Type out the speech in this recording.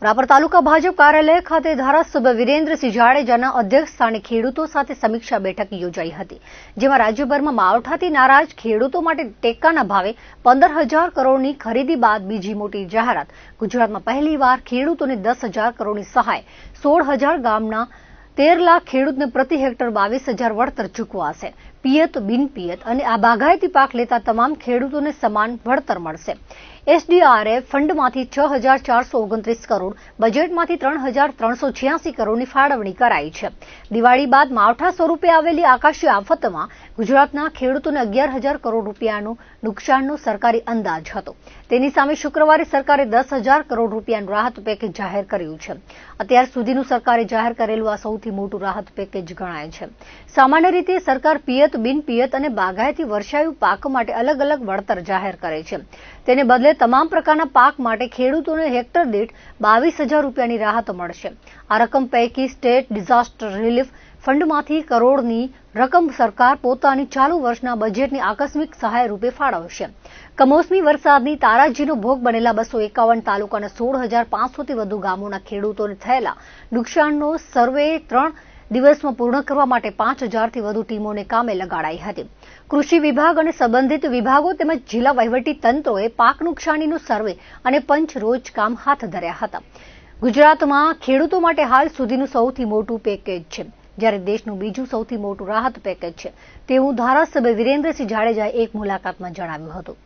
રાપર તાલુકા ભાજપ કાર્યાલય ખાતે ધારાસભ્ય વિરેન્દ્રસિંહ જાડેજાના અધ્યક્ષસ્થાને ખેડૂતો સાથે સમીક્ષા બેઠક યોજાઈ હતી, જેમાં રાજ્યભરમાં માવઠાથી નારાજ ખેડૂતો માટે ટેકાના ભાવે 15,000 કરોડની ખરીદી બાદ બીજી મોટી જાહેરાત. ગુજરાતમાં પહેલીવાર ખેડૂતોને 10,000 કરોડની સહાય. 16,000 ગામના 13 લાખ ખેડૂતને પ્રતિ હેક્ટર 22,000 વળતર ચૂકવાશે. પિયત, બિનપિયત અને આ બાગાયતી પાક લેતા તમામ ખેડૂતોને સમાન વળતર મળશે. એસડીઆરએફ ફંડમાંથી 6,429 કરોડ, બજેટમાંથી 3,386 કરોડની ફાળવણી કરાઈ છે. દિવાળી બાદ માવઠા સ્વરૂપે આવેલી આકાશી આફતમાં ગુજરાતના ખેડૂતોને 11,000 કરોડ રૂપિયાનું નુકસાનનો સરકારી અંદાજ હતો. તેની સામે શુક્રવારે સરકારે 10,000 કરોડ રૂપિયાનું રાહત પેકેજ જાહેર કર્યું છે. અત્યાર સુધીનું સરકારે જાહેર કરેલું આ સૌથી મોટું રાહત પેકેજ ગણાય છે. સામાન્ય રીતે સરકાર પિયત, બિનપિયત અને બાગાયતી વર્ષાયુ પાક માટે અલગ અલગ વળતર જાહેર કરે છે. તેને બદલે તમામ પ્રકારના પાક માટે ખેડૂતોને હેક્ટર દીઠ 22,000 રૂપિયાની રાહત મળશે. આ રકમ પૈકી સ્ટેટ ડિઝાસ્ટર રિલીફ ફંડમાંથી કરોડની રકમ સરકાર પોતાની ચાલુ વર્ષના બજેટની આકસ્મિક સહાય રૂપે ફાળવશે. કમોસમી વરસાદની તારાજીનો ભોગ બનેલા 251 તાલુકાના 16,500 થી વધુ ગામોના ખેડૂતોને થયેલા નુકસાનનો સર્વે 3 દિવસમાં પૂર્ણ કરવા માટે 5,000 થી વધુ ટીમોને કામે લગાડાઈ હતી. કૃષિ વિભાગ અને સંબંધિત વિભાગો તેમજ જિલ્લા વહીવટી તંત્રોએ પાક નુકસાનીનો સર્વે અને પંચ રોજ કામ હાથ ધર્યા હતા. ગુજરાતમાં ખેડૂતો માટે હાલ સુધીનું સૌથી મોટું પેકેજ છે, જ્યારે દેશનું બીજું સૌથી મોટું રાહત પેકેજ છે તેવું ધારાસભ્ય વિરેન્દ્રસિંહ જાડેજાએ એક મુલાકાતમાં જણાવ્યું હતું.